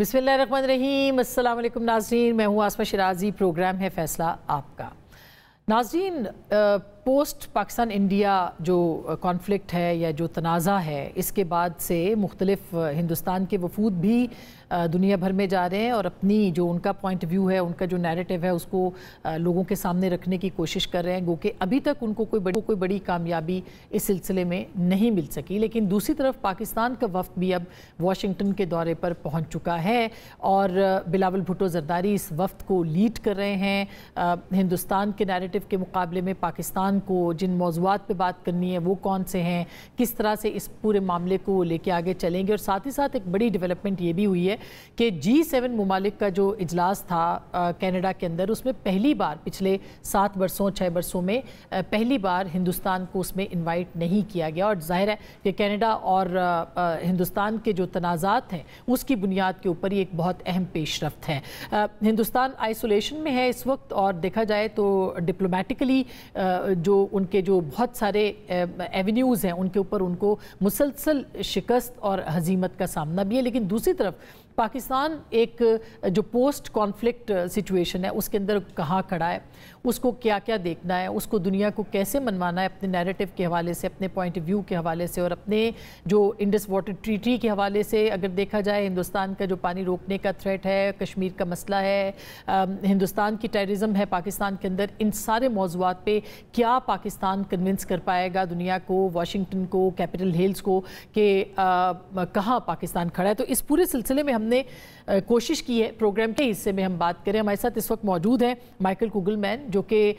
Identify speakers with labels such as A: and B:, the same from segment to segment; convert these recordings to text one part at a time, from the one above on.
A: बिस्मिल्लाहिर्रहमानिर्रहीम। अस्सलाम वालेकुम नाज़रीन, मैं हूँ आसमा शराजी। प्रोग्राम है फैसला आपका। नाज़रीन, पोस्ट पाकिस्तान इंडिया जो कॉन्फ्लिक्ट है या जो तनाज़ा है, इसके बाद से मुख्तलिफ हिंदुस्तान के वफूद भी दुनिया भर में जा रहे हैं और अपनी जो उनका पॉइंट व्यू है, उनका जो नैरेटिव है, उसको लोगों के सामने रखने की कोशिश कर रहे हैं। गो कि अभी तक उनको कोई बड़ी कामयाबी इस सिलसिले में नहीं मिल सकी। लेकिन दूसरी तरफ पाकिस्तान का वफ़द भी अब वाशिंगटन के दौरे पर पहुँच चुका है और बिलावल भुट्टो ज़रदारी इस वफ़द को लीड कर रहे हैं। हिंदुस्तान के नैरेटिव के मुकाबले में पाकिस्तान को जिन मौज़ूआत पे बात करनी है वो कौन से हैं, किस तरह से इस पूरे मामले को लेके आगे चलेंगे। और साथ ही साथ एक बड़ी डेवलपमेंट ये भी हुई है कि G7 मुमालिक का जो इजलास था कनाडा के अंदर, उसमें पहली बार पिछले 6 बरसों में पहली बार हिंदुस्तान को उसमें इनवाइट नहीं किया गया। और जाहिर है कि कनाडा और हिंदुस्तान के जो तनाज़ात हैं उसकी बुनियाद के ऊपर ये एक बहुत अहम पेशरफ्त है। हिंदुस्तान आइसोलेशन में है इस वक्त और देखा जाए तो डिप्लोमेटिकली जो उनके जो बहुत सारे एवेन्यूज़ हैं उनके ऊपर उनको मुसलसल शिकस्त और हजीमत का सामना भी है। लेकिन दूसरी तरफ पाकिस्तान एक जो पोस्ट कॉन्फ्लिक्ट सिचुएशन है उसके अंदर कहाँ खड़ा है, उसको क्या क्या देखना है, उसको दुनिया को कैसे मनवाना है अपने नैरेटिव के हवाले से, अपने पॉइंट ऑफ व्यू के हवाले से और अपने जो इंडस वाटर ट्रीटी के हवाले से। अगर देखा जाए हिंदुस्तान का जो पानी रोकने का थ्रेट है, कश्मीर का मसला है, हिंदुस्तान की टेररिज्म है पाकिस्तान के अंदर, इन सारे मौज़ूआत पे क्या पाकिस्तान कन्विंस कर पाएगा दुनिया को, वाशिंगटन को, कैपिटल हिल्स को कि कहाँ पाकिस्तान खड़ा है। तो इस पूरे सिलसिले में हमने कोशिश की है प्रोग्राम के हिस्से में हम बात करें। हमारे साथ इस वक्त मौजूद हैं माइकल कुगलमैन, जो कि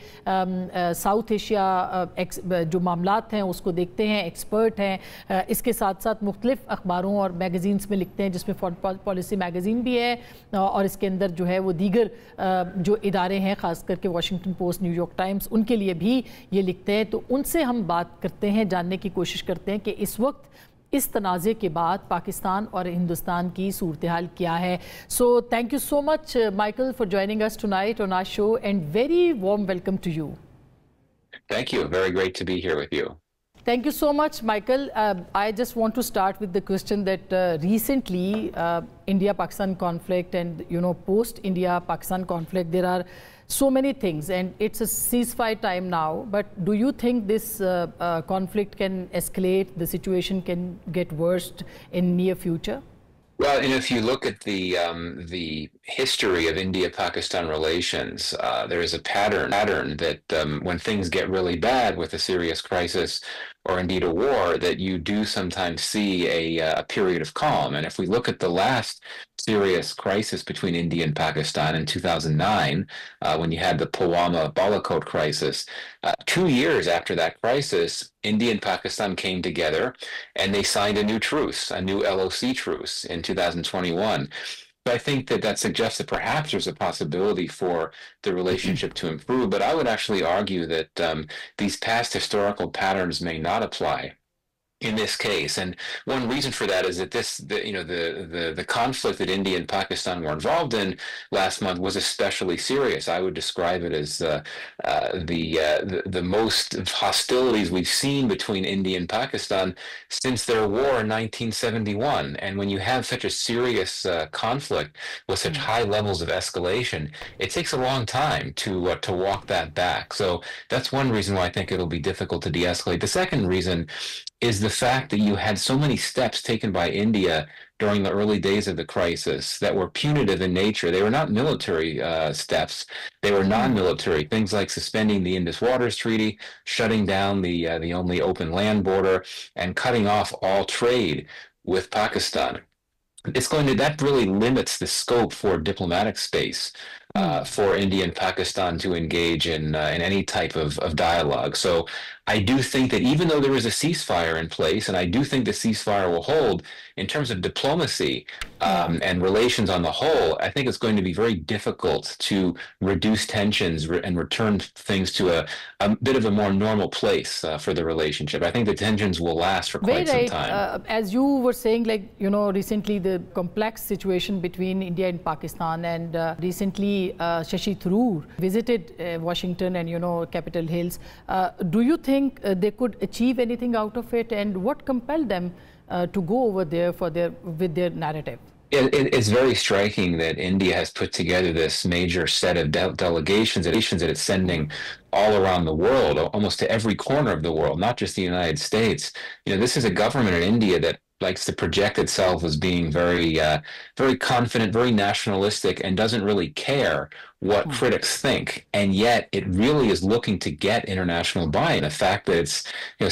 A: साउथ एशिया जो मामलात हैं उसको देखते हैं, एक्सपर्ट हैं। इसके साथ साथ मुख्तलिफ अखबारों और मैगज़ीन्स में लिखते हैं, जिसमें फॉरेन पॉलिसी मैगज़ीन भी है और इसके अंदर जो है वो दीगर जो इदारे हैं, ख़ास करके वाशिंगटन पोस्ट, न्यूयॉर्क टाइम्स, उनके लिए भी ये लिखते हैं। तो उनसे हम बात करते हैं, जानने की कोशिश करते हैं कि इस वक्त इस तनाज़े के बाद पाकिस्तान और हिंदुस्तान की सूरत हाल क्या है। So thank you so much Michael for joining us tonight on our show and very warm welcome to you.
B: Thank you. Very great to be here with you.
A: Thank you so much, Michael. I just want to start with the question that recently India-Pakistan conflict and post-India-Pakistan conflict, there are so many things and it's a ceasefire time now. But do you think this conflict can escalate, the situation can get worse in near future?
B: Well, and if you look at the history of India-Pakistan relations, there is a pattern that when things get really bad with a serious crisis or indeed a war, that you do sometimes see a period of calm. And if we look at the last serious crisis between India and Pakistan in 2009, when you had the Pulwama Balakot crisis, 2 years after that crisis, India and Pakistan came together and they signed a new truce, a new LOC truce in 2021. So I think that suggests that perhaps there's a possibility for the relationship to improve. But I would actually argue that these past historical patterns may not apply in this case. And one reason for that is that the conflict that India and Pakistan were involved in last month was especially serious. I would describe it as the most hostilities we've seen between India and Pakistan since their war in 1971. And when you have such a serious conflict with such high levels of escalation, it takes a long time to walk that back. So that's one reason why I think it'll be difficult to de-escalate. The second reason is the fact that you had so many steps taken by India during the early days of the crisis that were punitive in nature. They were not military steps. They were non-military, things like suspending the Indus Waters Treaty, shutting down the only open land border, and cutting off all trade with Pakistan. That really limits the scope for diplomatic space for India and Pakistan to engage in any type of dialogue. So I do think that even though there is a ceasefire in place, and I do think the ceasefire will hold, in terms of diplomacy and relations on the whole, I think it's going to be very difficult to reduce tensions and return things to a bit of a more normal place for the relationship. I think the tensions will last for quite some time.
A: As you were saying, recently the complex situation between India and Pakistan, and recently Shashi Tharoor visited Washington and Capitol Hills. Do you think they could achieve anything out of it, and what compelled them to go over there with their narrative?
B: It's very striking that India has put together this major set of delegations that it's sending all around the world, almost to every corner of the world, not just the United States. This is a government in India that likes to project itself as being very confident, very nationalistic, and doesn't really care what critics think. And yet, it really is looking to get international buy-in. The fact that it's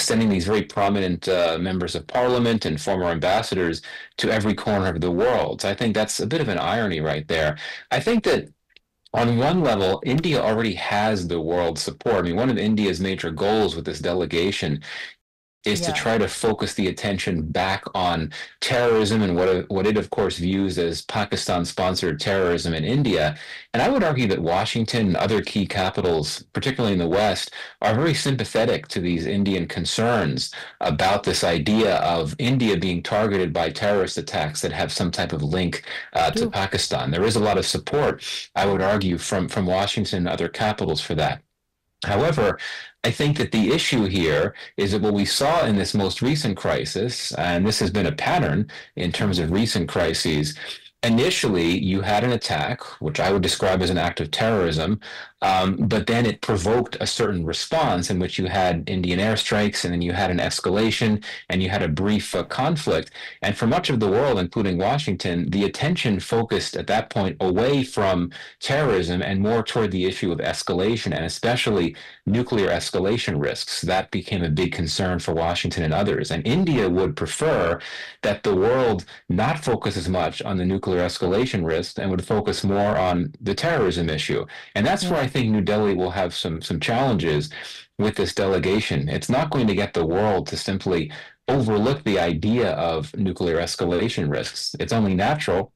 B: sending these very prominent members of parliament and former ambassadors to every corner of the world. So I think that's a bit of an irony right there. I think that on one level, India already has the world's support. I mean, one of India's major goals with this delegation is to
A: Yeah.
B: try to focus the attention back on terrorism and what it of course views as Pakistan-sponsored terrorism in India. And I would argue that Washington and other key capitals, particularly in the West, are very sympathetic to these Indian concerns about this idea of India being targeted by terrorist attacks that have some type of link to Pakistan. There is a lot of support, I would argue, from Washington and other capitals for that. However, I think that the issue here is that what we saw in this most recent crisis, and this has been a pattern in terms of recent crises, initially you had an attack, which I would describe as an act of terrorism, but then it provoked a certain response in which you had Indian airstrikes, and then you had an escalation, and you had a brief conflict. And for much of the world, including Washington, the attention focused at that point away from terrorism and more toward the issue of escalation, and especially nuclear escalation risks. That became a big concern for Washington and others. And India would prefer that the world not focus as much on the nuclear escalation risks and would focus more on the terrorism issue. And that's where I think New Delhi will have some challenges with this delegation. It's not going to get the world to simply overlook the idea of nuclear escalation risks. It's only natural,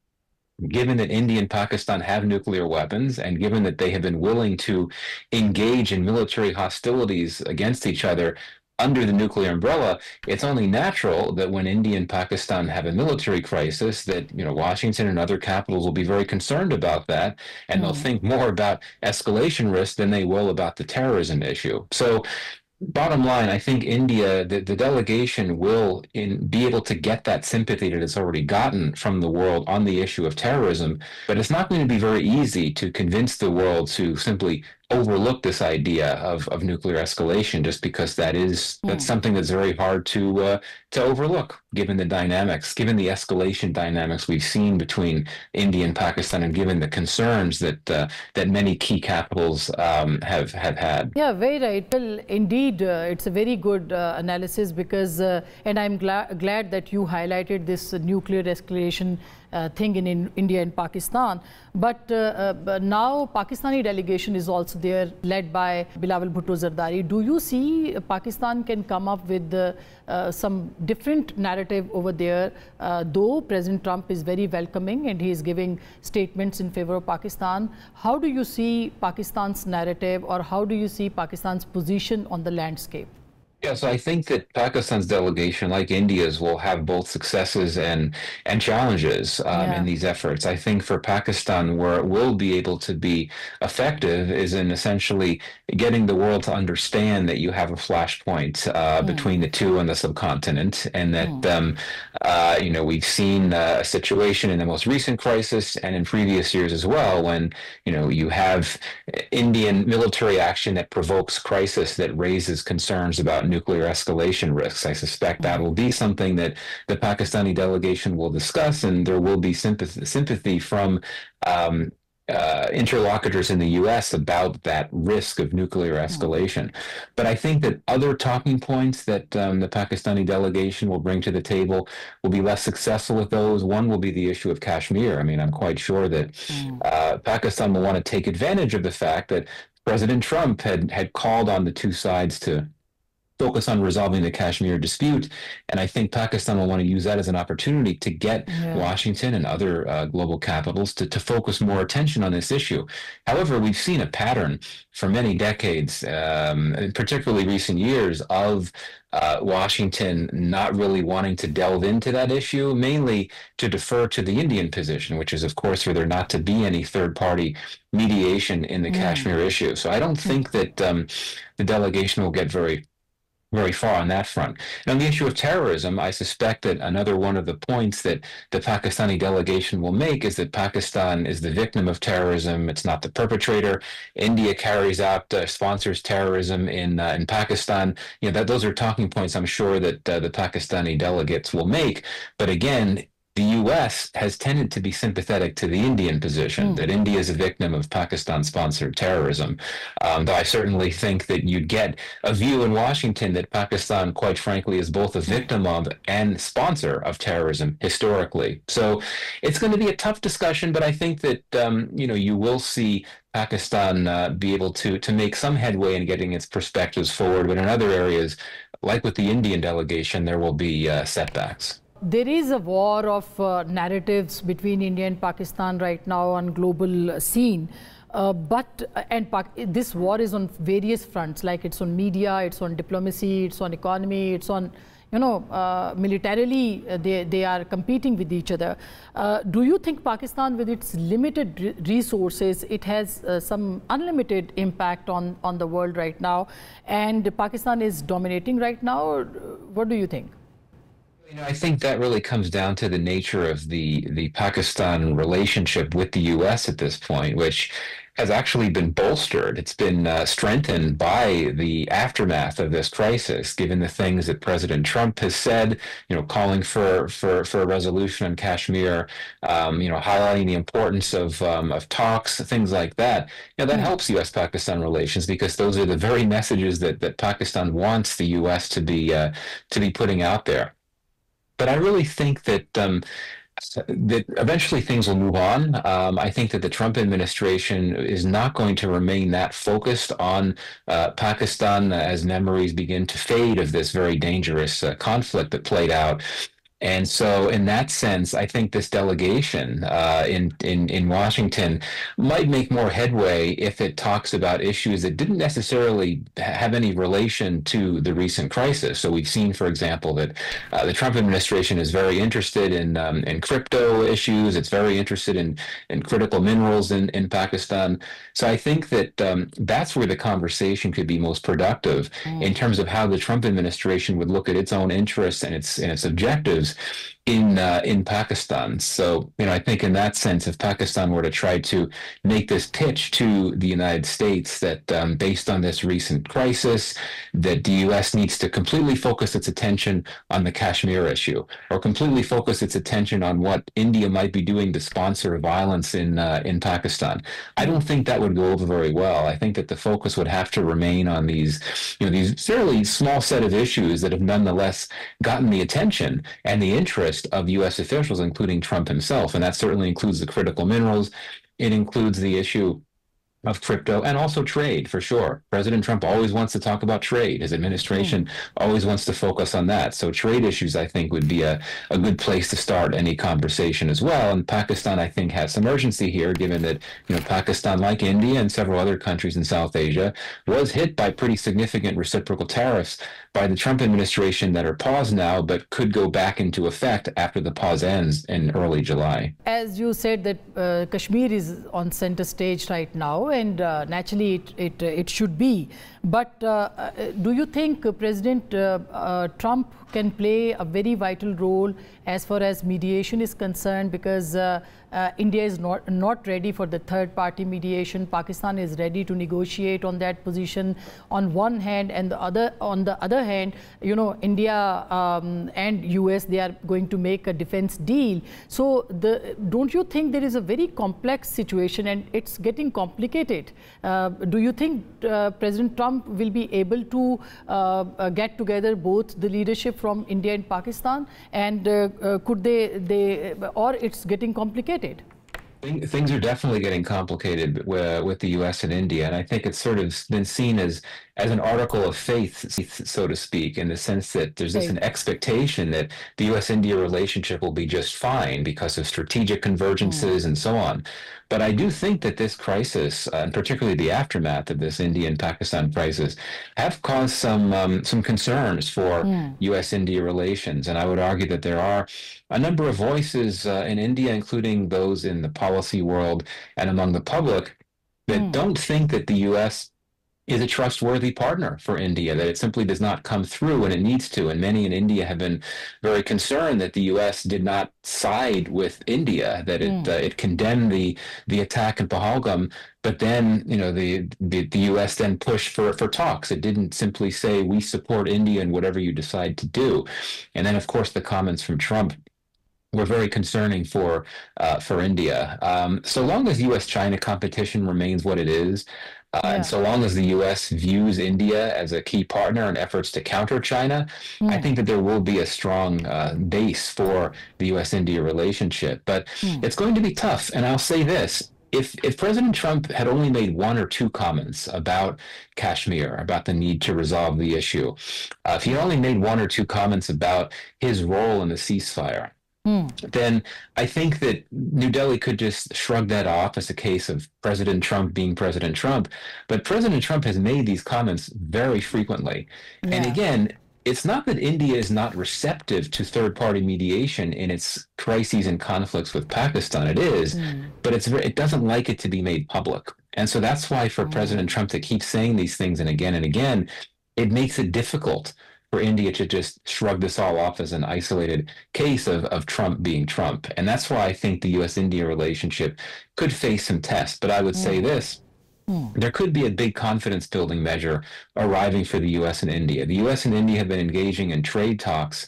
B: given that India and Pakistan have nuclear weapons, and given that they have been willing to engage in military hostilities against each other under the nuclear umbrella, it's only natural that when India and Pakistan have a military crisis, that Washington and other capitals will be very concerned about that, and they'll think more about escalation risk than they will about the terrorism issue. So bottom line, I think India, the delegation will be able to get that sympathy that it's already gotten from the world on the issue of terrorism, but it's not going to be very easy to convince the world to simply overlook this idea of nuclear escalation, just because that's something that's very hard to overlook, given the dynamics, given the escalation dynamics we've seen between India and Pakistan, and given the concerns that many key capitals have had.
A: Yeah, very right. Well, indeed, it's a very good analysis, because, and I'm glad that you highlighted this nuclear escalation thing in India and Pakistan. But now Pakistani delegation is also there, led by Bilawal Bhutto Zardari. Do you see Pakistan can come up with some different narrative over there, though President Trump is very welcoming and he is giving statements in favor of Pakistan? How do you see Pakistan's narrative, or how do you see Pakistan's position on the landscape?
B: Yeah, so I think that Pakistan's delegation, like India's, will have both successes and challenges in these efforts. I think for Pakistan, where it will be able to be effective is in essentially getting the world to understand that you have a flashpoint between the two on the subcontinent, and that we've seen a situation in the most recent crisis and in previous years as well, when you have Indian military action that provokes crisis that raises concerns about nuclear escalation risks. I suspect that will be something that the Pakistani delegation will discuss, and there will be sympathy from interlocutors in the U.S. about that risk of nuclear escalation. But I think that other talking points that the Pakistani delegation will bring to the table will be less successful with those. One will be the issue of Kashmir. I mean, I'm quite sure that Pakistan will want to take advantage of the fact that President Trump had called on the two sides to focus on resolving the Kashmir dispute. And I think Pakistan will want to use that as an opportunity to get Washington and other global capitals to focus more attention on this issue. However, we've seen a pattern for many decades, particularly recent years, of Washington not really wanting to delve into that issue, mainly to defer to the Indian position, which is, of course, for there not to be any third-party mediation in the Kashmir issue. So I don't think that the delegation will get very very far on that front. And on the issue of terrorism, I suspect that another one of the points that the Pakistani delegation will make is that Pakistan is the victim of terrorism. It's not the perpetrator. India carries out, sponsors terrorism in Pakistan. You know, that those are talking points I'm sure that the Pakistani delegates will make. But again, the U.S. has tended to be sympathetic to the Indian position, that India is a victim of Pakistan-sponsored terrorism. Though I certainly think that you'd get a view in Washington that Pakistan, quite frankly, is both a victim of and sponsor of terrorism historically. So it's going to be a tough discussion, but I think that you will see Pakistan be able to make some headway in getting its perspectives forward, but in other areas, like with the Indian delegation, there will be setbacks.
A: There is a war of narratives between India and Pakistan right now on global scene. This war is on various fronts, like it's on media, it's on diplomacy, it's on economy, it's on, militarily they are competing with each other. Do you think Pakistan, with its limited resources, it has some unlimited impact on the world right now, and Pakistan is dominating right now? What do you think?
B: I think that really comes down to the nature of the Pakistan relationship with the U.S. at this point, which has actually been bolstered. It's been strengthened by the aftermath of this crisis, given the things that President Trump has said, calling for a resolution on Kashmir, highlighting the importance of talks, things like that. That helps U.S.-Pakistan relations, because those are the very messages that Pakistan wants the U.S. to be putting out there. But I really think that that eventually things will move on. I think that the Trump administration is not going to remain that focused on Pakistan as memories begin to fade of this very dangerous conflict that played out. And so, in that sense, I think this delegation in Washington might make more headway if it talks about issues that didn't necessarily have any relation to the recent crisis. So we've seen, for example, that the Trump administration is very interested in crypto issues. It's very interested in critical minerals in Pakistan. So I think that that's where the conversation could be most productive in terms of how the Trump administration would look at its own interests and its objectives in Pakistan. So, I think in that sense, if Pakistan were to try to make this pitch to the United States that based on this recent crisis, that the U.S. needs to completely focus its attention on the Kashmir issue, or completely focus its attention on what India might be doing to sponsor violence in Pakistan, I don't think that would go over very well. I think that the focus would have to remain on these fairly small set of issues that have nonetheless gotten the attention and the interest of U.S. officials, including Trump himself. And that certainly includes the critical minerals. It includes the issue of crypto and also trade, for sure. President Trump always wants to talk about trade. His administration always wants to focus on that. So trade issues, I think, would be a good place to start any conversation as well. And Pakistan, I think, has some urgency here, given that, Pakistan, like India and several other countries in South Asia, was hit by pretty significant reciprocal tariffs by the Trump administration that are paused now, but could go back into effect after the pause ends in early July.
A: As you said, that Kashmir is on center stage right now, and naturally it should be. But do you think President Trump can play a very vital role as far as mediation is concerned? Because India is not ready for the third-party mediation. Pakistan is ready to negotiate on that position on one hand, and on the other hand, India and US, they are going to make a defense deal. So don't you think there is a very complex situation and it's getting complicated? Do you think President Trump will be able to get together both the leadership from India and Pakistan, and could they or it's getting complicated?
B: Things are definitely getting complicated with the U.S. and India, and I think it's sort of been seen as an article of faith, so to speak, in the sense that there's just an expectation that the U.S.-India relationship will be just fine because of strategic convergences and so on. But I do think that this crisis, and particularly the aftermath of this India and Pakistan crisis, have caused some concerns for U.S.-India relations. And I would argue that there are a number of voices in India, including those in the policy world and among the public, that don't think that the U.S. is a trustworthy partner for India, that it simply does not come through when it needs to. And many in India have been very concerned that the U.S. did not side with India, that it condemned the attack in Pahalgam, but then the U.S. then pushed for talks. It didn't simply say we support India in whatever you decide to do. And then, of course, the comments from Trump were very concerning for India. So long as U.S.-China competition remains what it is, and so long as the U.S. views India as a key partner in efforts to counter China, I think that there will be a strong base for the U.S.-India relationship. But it's going to be tough. And I'll say this. If President Trump had only made one or two comments about Kashmir, about the need to resolve the issue, if he only made one or two comments about his role in the ceasefire, then I think that New Delhi could just shrug that off as a case of President Trump being President Trump. But President Trump has made these comments very frequently. Yeah. And again, it's not that India is not receptive to third-party mediation in its crises and conflicts with Pakistan. It is, but it doesn't like it to be made public. And so that's why for President Trump to keep saying these things and again, it makes it difficult for India to just shrug this all off as an isolated case of Trump being Trump. And that's why I think the U.S.-India relationship could face some tests. But I would say this. There could be a big confidence building measure arriving for the U.S. and India. The U.S. and India have been engaging in trade talks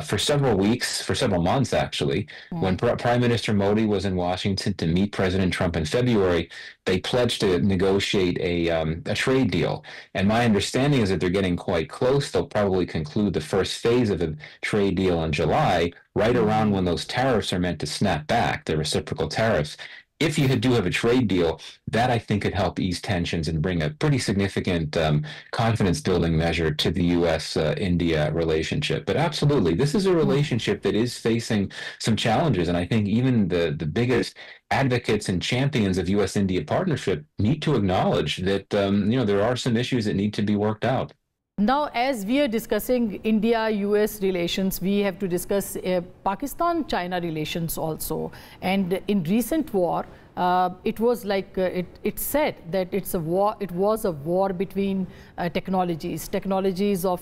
B: for several weeks, for several months, actually. When Prime Minister Modi was in Washington to meet President Trump in February, they pledged to negotiate a trade deal. And my understanding is that they're getting quite close. They'll probably conclude the first phase of a trade deal in July, right around when those tariffs are meant to snap back, the reciprocal tariffs. If you do have a trade deal, that I think could help ease tensions and bring a pretty significant confidence-building measure to the U.S.-India relationship. But absolutely, this is a relationship that is facing some challenges, and I think even the biggest advocates and champions of U.S.-India partnership need to acknowledge that there are some issues that need to be worked out.
A: Now, as we are discussing India-US relations, we have to discuss Pakistan-China relations also. And in recent war, it was like it said that it's a war. It was a war between technologies of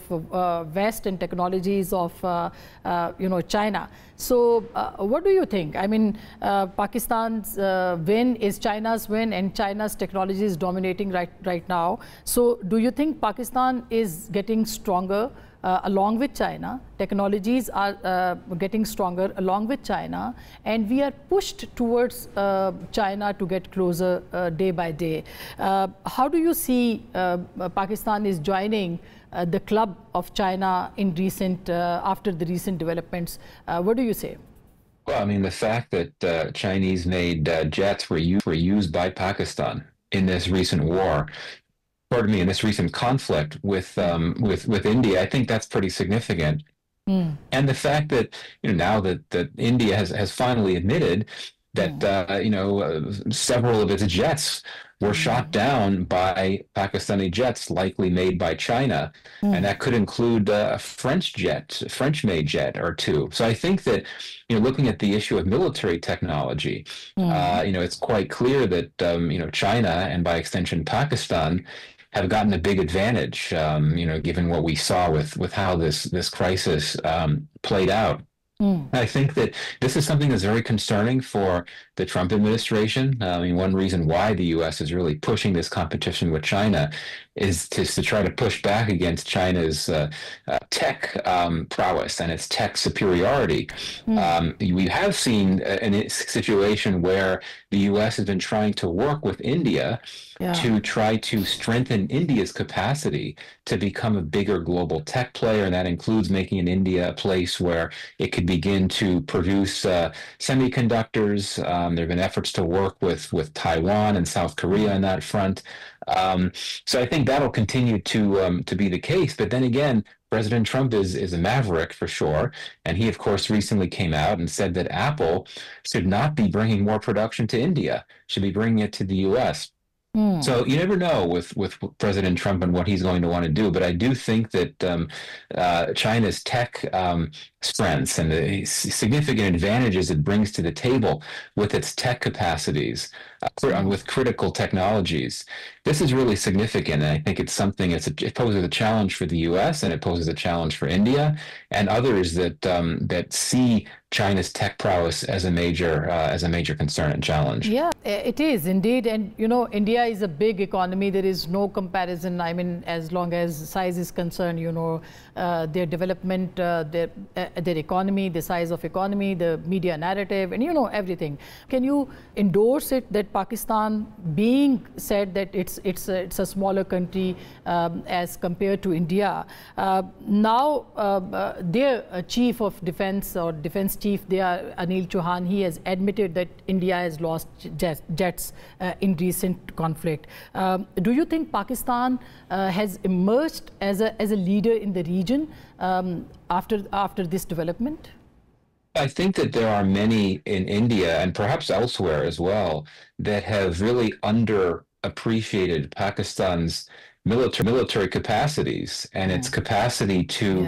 A: West and technologies of China. So, what do you think? I mean, Pakistan's win is China's win, and China's technology is dominating right now. So, do you think Pakistan is getting stronger along with China? Technologies are getting stronger along with China, and we are pushed towards China to get closer day by day. How do you see Pakistan is joining the club of China in after the recent developments? What do you say?
B: Well, I mean, the fact that Chinese-made jets were used by Pakistan in this recent war, in this recent conflict with India, I think that's pretty significant. And the fact that now that India has finally admitted that several of its jets were shot down by Pakistani jets, likely made by China, and that could include a French-made jet or two. So I think that looking at the issue of military technology, it's quite clear that China and by extension Pakistan have gotten a big advantage, given what we saw with how this crisis played out. I think that this is something that's very concerning for the Trump administration. I mean, one reason why the U.S. is really pushing this competition with China is to try to push back against China's tech prowess and its tech superiority. We have seen a situation where the U.S. has been trying to work with India to try to strengthen India's capacity to become a bigger global tech player, and that includes making India a place where it could begin to produce semiconductors. There have been efforts to work with Taiwan and South Korea on that front. So I think that'll continue to be the case. But then again, President Trump is a maverick for sure. And he, of course, recently came out and said that Apple should not be bringing more production to India, should be bringing it to the U.S. So you never know with President Trump and what he's going to want to do. But I do think that China's tech strengths and the significant advantages it brings to the table with its tech capacities, with critical technologies. This is really significant, and I think it's something. It poses a challenge for the U.S. and it poses a challenge for India and others that see China's tech prowess as a major concern and challenge.
A: Yeah, it is indeed. And you know, India is a big economy. There is no comparison. I mean, as long as size is concerned, you know, their development, their economy, the size of economy, the media narrative, and you know, everything. Can you endorse it that Pakistan, being said that it's a smaller country as compared to India, now their chief of defense or defense chief, they are Anil Chauhan, he has admitted that India has lost jets in recent conflict. Do you think Pakistan has emerged as a leader in the region after this development?
B: I think that there are many in India and perhaps elsewhere as well that have really underappreciated Pakistan's military capacities and its capacity to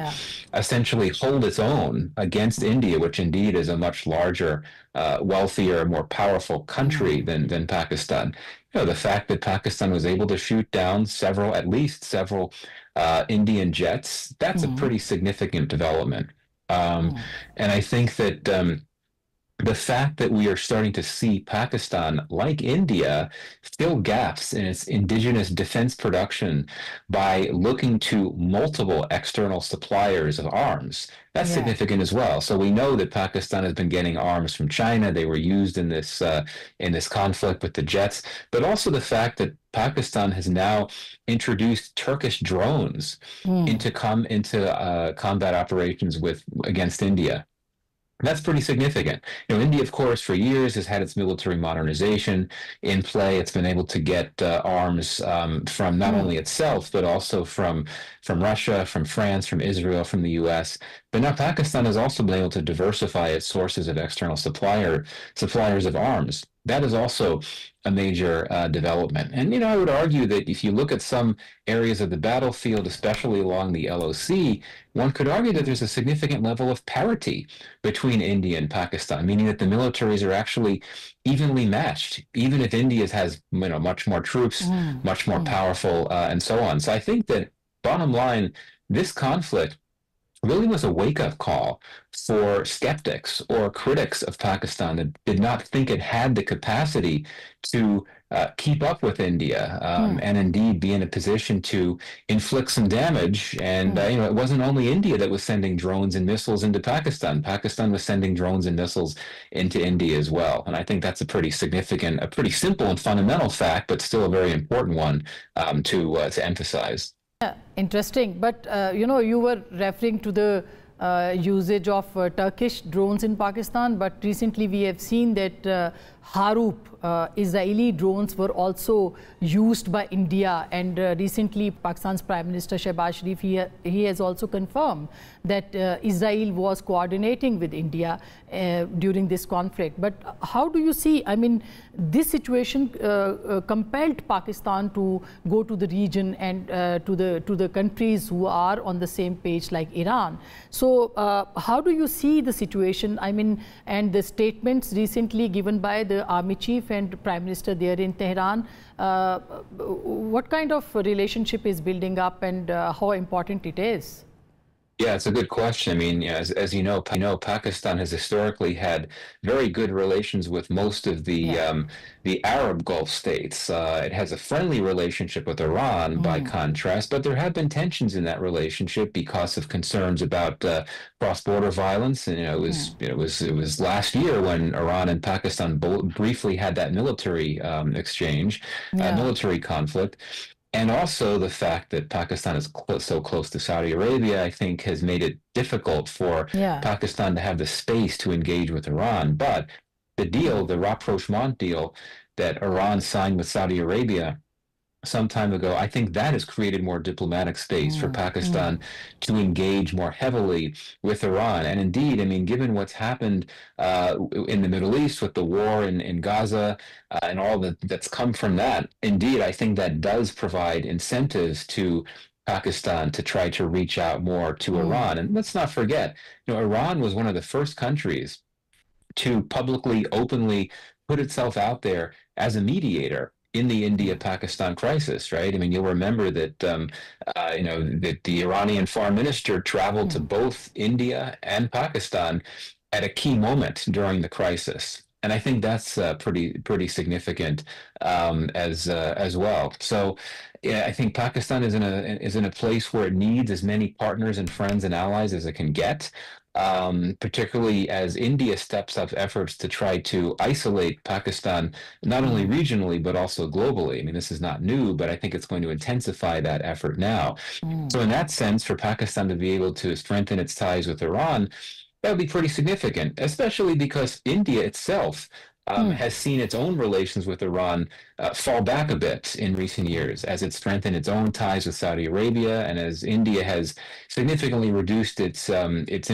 B: essentially hold its own against India, which indeed is a much larger, wealthier, more powerful country than Pakistan. You know, the fact that Pakistan was able to shoot down at least several Indian jets, that's a pretty significant development. And I think that the fact that we are starting to see Pakistan, like India, fill gaps in its indigenous defense production by looking to multiple external suppliers of arms, that's significant as well. So we know that Pakistan has been getting arms from China. They were used in this conflict with the jets, but also the fact that Pakistan has now introduced Turkish drones into combat operations against India. That's pretty significant. You know, India, of course, for years has had its military modernization in play. It's been able to get arms from not only itself, but also from Russia, from France, from Israel, from the U.S. But now Pakistan has also been able to diversify its sources of external suppliers of arms. That is also a major development. And, you know, I would argue that if you look at some areas of the battlefield, especially along the LOC, one could argue that there's a significant level of parity between India and Pakistan, meaning that the militaries are actually evenly matched, even if India has, you know, much more troops, much more powerful, and so on. So I think that, bottom line, this conflict really was a wake-up call for skeptics or critics of Pakistan that did not think it had the capacity to keep up with India and indeed be in a position to inflict some damage. And you know, it wasn't only India that was sending drones and missiles into Pakistan. Pakistan was sending drones and missiles into India as well. And I think that's a pretty significant, a pretty simple and fundamental fact, but still a very important one to emphasize.
A: Yeah, interesting. But you know, you were referring to the usage of Turkish drones in Pakistan, but recently we have seen that Haroop Israeli drones were also used by India, and recently Pakistan's Prime Minister Shehbaz Sharif, he has also confirmed that Israel was coordinating with India during this conflict. But how do you see, I mean, this situation compelled Pakistan to go to the region and to the countries who are on the same page like Iran. So how do you see the situation, I mean, and the statements recently given by the army chief and Prime Minister there in Tehran, what kind of relationship is building up and how important it is?
B: Yeah, it's a good question. I mean, as you know, Pakistan has historically had very good relations with most of the Arab Gulf states. It has a friendly relationship with Iran, by contrast, but there have been tensions in that relationship because of concerns about cross-border violence. And it was last year when Iran and Pakistan briefly had that military exchange, military conflict. And also the fact that Pakistan is so close to Saudi Arabia, I think, has made it difficult for Pakistan to have the space to engage with Iran. But the rapprochement deal that Iran signed with Saudi Arabia some time ago, I think that has created more diplomatic space for Pakistan to engage more heavily with Iran. And indeed, I mean, given what's happened in the Middle East with the war in Gaza and all that's come from that, indeed, I think that does provide incentives to Pakistan to try to reach out more to Iran. And let's not forget, Iran was one of the first countries to publicly, openly put itself out there as a mediator in the India-Pakistan crisis, right? I mean, you'll remember that that the Iranian foreign minister traveled to both India and Pakistan at a key moment during the crisis. And I think that's pretty significant as well. So, yeah, I think Pakistan is in a place where it needs as many partners and friends and allies as it can get. Particularly as India steps up efforts to try to isolate Pakistan, not only regionally, but also globally. I mean, this is not new, but I think it's going to intensify that effort now. So in that sense, for Pakistan to be able to strengthen its ties with Iran, that would be pretty significant, especially because India itself has seen its own relations with Iran fall back a bit in recent years as it strengthened its own ties with Saudi Arabia, and as India has significantly reduced its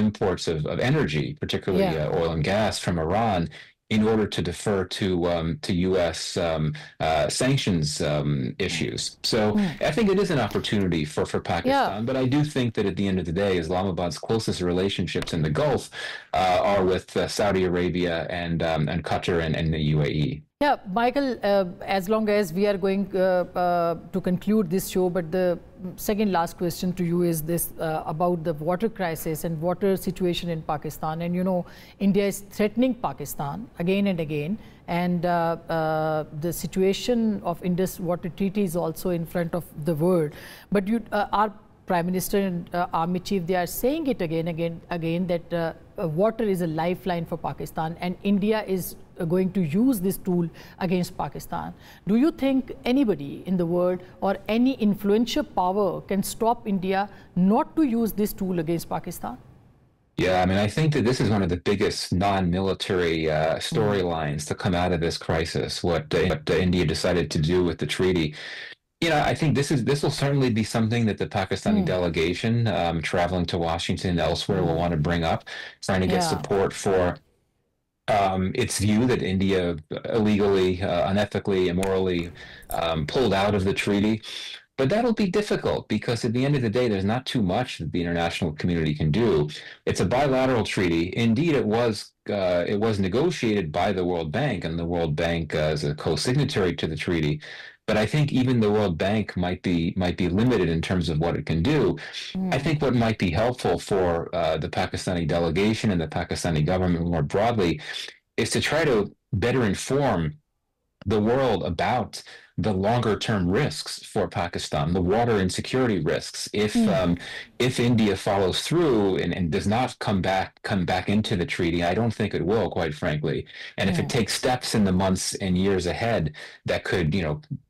B: imports of energy, particularly oil and gas from Iran, in order to defer to U.S. Sanctions issues. So I think it is an opportunity for Pakistan, but I do think that at the end of the day, Islamabad's closest relationships in the Gulf are with Saudi Arabia and Qatar and the UAE.
A: Yeah, Michael, as long as we are going to conclude this show, but the second last question to you is this about the water crisis and water situation in Pakistan. And India is threatening Pakistan again and again. And the situation of Indus Water Treaty is also in front of the world. But our Prime Minister and Army Chief, they are saying it again that water is a lifeline for Pakistan, and India is going to use this tool against Pakistan. Do you think anybody in the world or any influential power can stop India not to use this tool against Pakistan?
B: Yeah, I mean, I think that this is one of the biggest non-military storylines to come out of this crisis, what India decided to do with the treaty. I think this will certainly be something that the Pakistani delegation traveling to Washington and elsewhere will want to bring up, trying to get support for its view that India illegally, unethically, immorally pulled out of the treaty. But that'll be difficult because at the end of the day, there's not too much that the international community can do. It's a bilateral treaty. Indeed, it was negotiated by the World Bank, and the World Bank is a co-signatory to the treaty. But I think even the World Bank might be limited in terms of what it can do. I think what might be helpful for the Pakistani delegation and the Pakistani government more broadly is to try to better inform the world about the longer-term risks for Pakistan, the water insecurity risks. If India follows through and does not come back into the treaty, I don't think it will, quite frankly. And if it takes steps in the months and years ahead that could,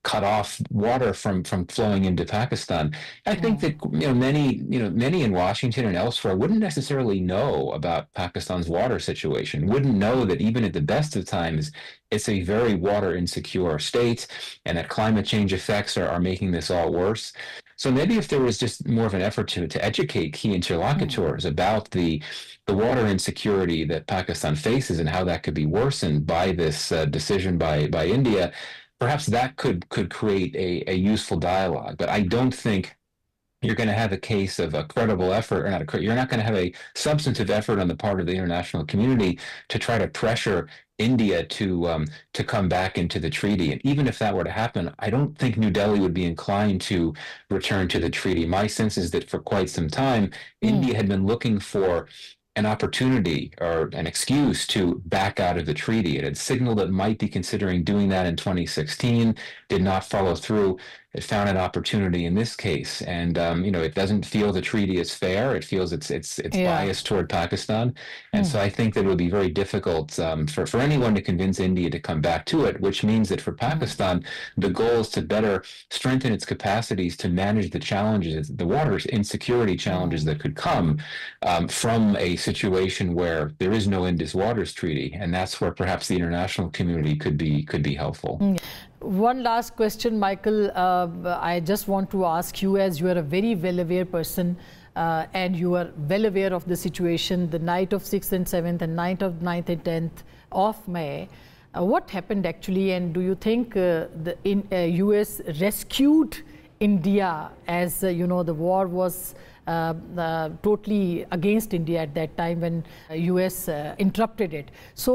B: cut off water from flowing into Pakistan, I think that many in Washington and elsewhere wouldn't necessarily know about Pakistan's water situation, wouldn't know that even at the best of times, it's a very water insecure state, and that climate change effects are making this all worse. So maybe if there was just more of an effort to educate key interlocutors about the water insecurity that Pakistan faces and how that could be worsened by this decision by India, perhaps that could create a useful dialogue. But I don't think you're going to have a case of a credible effort, or you're not going to have a substantive effort on the part of the international community to try to pressure India to come back into the treaty. And even if that were to happen, I don't think New Delhi would be inclined to return to the treaty. My sense is that for quite some time, India had been looking for an opportunity or an excuse to back out of the treaty. It had signaled it might be considering doing that in 2016, did not follow through. It found an opportunity in this case, and it doesn't feel the treaty is fair. It feels it's biased toward Pakistan, and so I think that it would be very difficult for anyone to convince India to come back to it. Which means that for Pakistan, the goal is to better strengthen its capacities to manage the challenges, the water insecurity challenges that could come from a situation where there is no Indus Waters Treaty, and that's where perhaps the international community could be helpful.
A: One last question, Michael. I just want to ask you, as you are a very well-aware person and you are well aware of the situation, the night of 6th and 7th and night of 9th and 10th of May, what happened actually, and do you think the US rescued India, as you know, the war was totally against India at that time when US interrupted it. So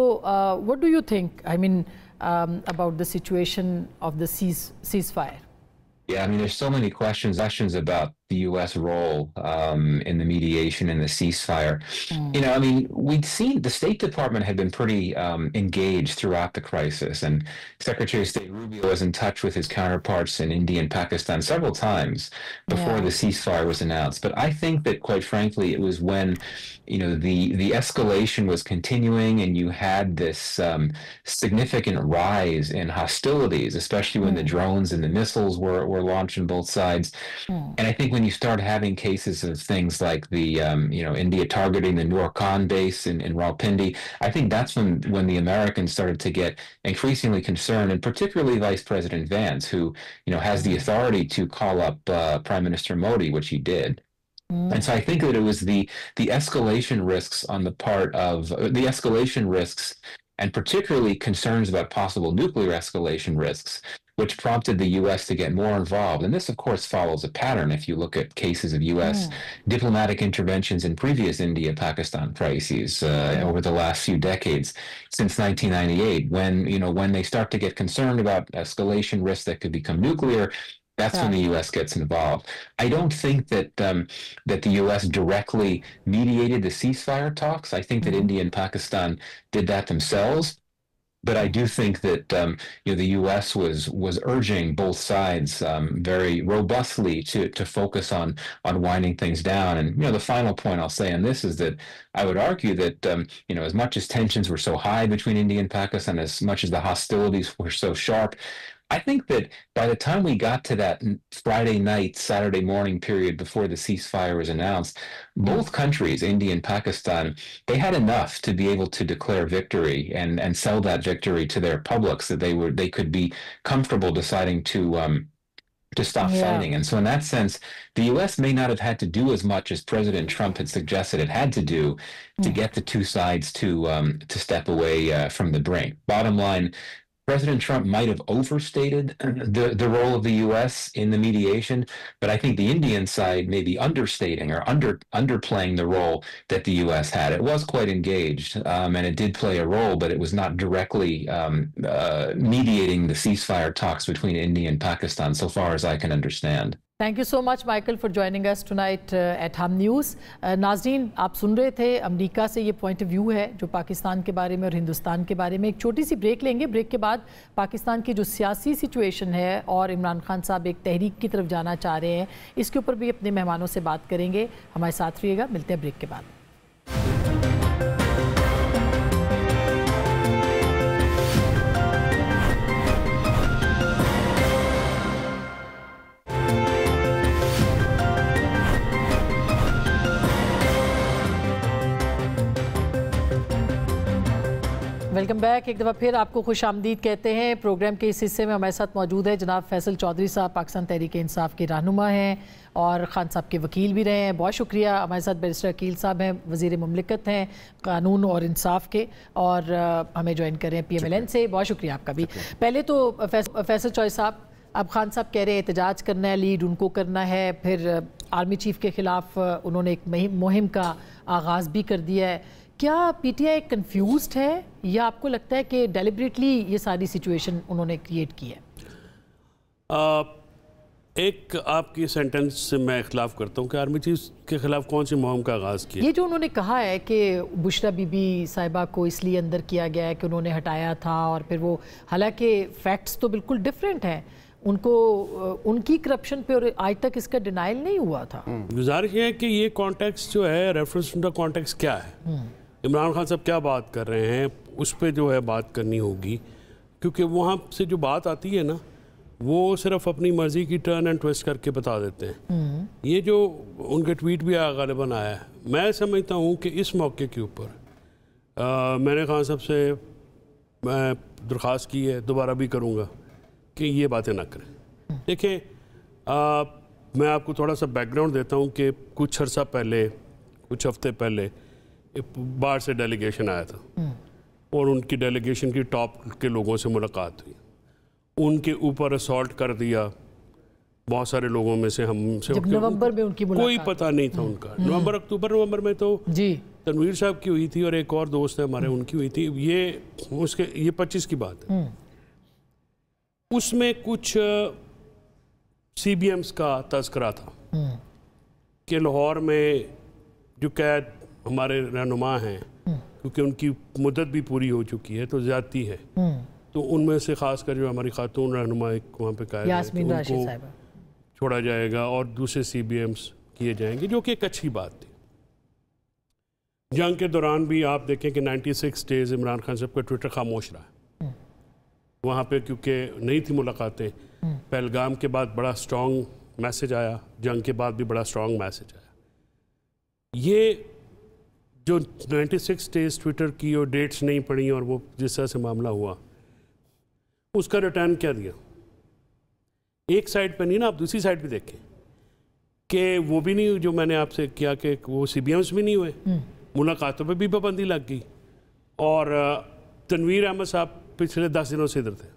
A: what do you think, I mean, about the situation of the ceasefire?
B: Yeah, I mean, there's so many questions about the U.S. role in the mediation and the ceasefire. You know, I mean, we'd seen the State Department had been pretty engaged throughout the crisis, and Secretary of State Rubio was in touch with his counterparts in India and Pakistan several times before the ceasefire was announced. But I think that, quite frankly, it was when, you know, the escalation was continuing, and you had this significant rise in hostilities, especially when the drones and the missiles were launched on both sides. And I think when you start having cases of things like the, you know, India targeting the Noor Khan base in Rawalpindi, I think that's when the Americans started to get increasingly concerned, and particularly Vice President Vance, who, you know, has the authority to call up Prime Minister Modi, which he did. And so I think that it was the escalation risks on the part of the escalation risks, and particularly concerns about possible nuclear escalation risks, which prompted the U.S. to get more involved. And this, of course, follows a pattern if you look at cases of U.S. diplomatic interventions in previous India-Pakistan crises over the last few decades, since 1998, when, you know, when they start to get concerned about escalation risks that could become nuclear, that's when the U.S. gets involved. I don't think that that the U.S. directly mediated the ceasefire talks. I think that India and Pakistan did that themselves. But I do think that you know, the U.S. was urging both sides very robustly to focus on winding things down. And, you know, the final point I'll say on this is that I would argue that you know, as much as tensions were so high between India and Pakistan, as much as the hostilities were so sharp, I think that by the time we got to that Friday night, Saturday morning period before the ceasefire was announced, both countries, India and Pakistan, they had enough to be able to declare victory and sell that victory to their publics, that they could be comfortable deciding to stop fighting. And so in that sense, the U.S. may not have had to do as much as President Trump had suggested it had to do to get the two sides to step away from the brink. Bottom line, President Trump might have overstated the role of the U.S. in the mediation, but I think the Indian side may be understating or underplaying the role that the U.S. had. It was quite engaged, and it did play a role, but it was not directly mediating the ceasefire talks between India and Pakistan, so far as I can understand.
A: Thank you so much, Michael, for joining us tonight at Hum News. नाज़रीन, आप सुन रहे थे America से ये point of view है जो पाकिस्तान के बारे में और हिंदुस्तान के बारे में। एक छोटी सी ब्रेक लेंगे। ब्रेक के बाद पाकिस्तान की जो सियासी सिचुएशन है और इमरान खान साहब एक तहरीक की तरफ जाना चाह रहे हैं, इसके ऊपर भी अपने मेहमानों से बात करेंगे। हमारे साथ रहिएगा, मिलते हैं ब्रेक के बाद। Welcome back. एक दफ़ा फिर आपको खुश आमदीद कहते हैं। प्रोग्राम के इस हिस्से में हमारे साथ मौजूद है जनाब फैसल चौधरी साहब, पाकिस्तान तहरीक इंसाफ के रहनुमा हैं और ख़ान साहब के वकील भी रहे हैं। बहुत शुक्रिया। हमारे साथ बैरिस्टर अकील साहब हैं, वज़ीर मुमलिकत हैं कानून और इंसाफ के, और हमें ज्वाइन कर रहे हैं PMLN से। बहुत शुक्रिया आपका भी। पहले तो फैसल चौधरी साहब, अब खान साहब कह रहे हैं एहतजाज करना है, लीड उनको करना है, फिर आर्मी चीफ के ख़िलाफ़ उन्होंने एक मुहिम का आगाज़ भी कर दिया है। क्या PTI कंफ्यूज्ड है या आपको लगता है कि डेलिबरेटली ये सारी सिचुएशन उन्होंने क्रिएट की है?
C: एक आपकी सेंटेंस से मैं इख्लाफ करता हूँ कि आर्मी चीफ के खिलाफ कौन सी मुहिम का आगाज़ किया।
A: ये जो उन्होंने कहा है कि बुशरा बीबी साहिबा को इसलिए अंदर किया गया है कि उन्होंने हटाया था, और फिर वो, हालांकि फैक्ट्स तो बिल्कुल डिफरेंट हैं, उनको उनकी करप्शन पे और आज तक इसका डिनाइल नहीं हुआ था।
C: गुजारिश है कि ये कॉन्टेक्स्ट जो है, रेफरेंस टू द कॉन्टेक्स्ट क्या है, इमरान खान साहब क्या बात कर रहे हैं, उस पर जो है बात करनी होगी, क्योंकि वहाँ से जो बात आती है ना, वो सिर्फ अपनी मर्ज़ी की टर्न एंड ट्विस्ट करके बता देते हैं। ये जो उनके ट्वीट भी गालिबन आया है, मैं समझता हूँ कि इस मौके के ऊपर मैंने खान साहब से मैं दरख्वास्त की है, दोबारा भी करूँगा कि ये बातें ना करें। देखें, मैं आपको थोड़ा सा बैकग्राउंड देता हूँ कि कुछ अर्सा पहले, कुछ हफ्ते पहले बाहर से डेलीगेशन आया था और उनकी डेलीगेशन की टॉप के लोगों से मुलाकात हुई। उनके ऊपर असॉल्ट कर दिया, बहुत सारे लोगों में से हम से
A: जब नवंबर में उनकी मुलाकात
C: कोई पता नहीं था उनका। नवंबर में तो
A: जी
C: तनवीर साहब की हुई थी और एक और दोस्त है हमारे उनकी हुई थी। ये 25 की बात है। उसमें कुछ CBMs का तस्करा था कि लाहौर में जो कैद हमारे रहनुमा हैं, क्योंकि उनकी मुद्दत भी पूरी हो चुकी है तो ज़्यादती है, तो उनमें से खासकर जो हमारी खातून रहनुमा एक वहाँ पे कैद है तो उनको छोड़ा जाएगा और दूसरे CBMs किए जाएंगे, जो कि एक अच्छी बात थी। जंग के दौरान भी आप देखें कि 96 डेज इमरान खान साहब का ट्विटर खामोश रहा वहाँ पे, क्योंकि नहीं थी मुलाकातें। पहलगाम के बाद बड़ा स्ट्रॉन्ग मैसेज आया, जंग के बाद भी बड़ा स्ट्रॉन्ग मैसेज आया। ये जो 96 डेज ट्विटर की और डेट्स नहीं पड़ी और वो जिस तरह से मामला हुआ, उसका रिटर्न क्या दिया? एक साइड पे नहीं ना, आप दूसरी साइड पे देखें कि वो भी नहीं, जो मैंने आपसे किया कि वो CBMs भी नहीं हुए, मुलाकातों पे भी पाबंदी लग गई। और तनवीर अहमद साहब पिछले 10 दिनों से इधर थे।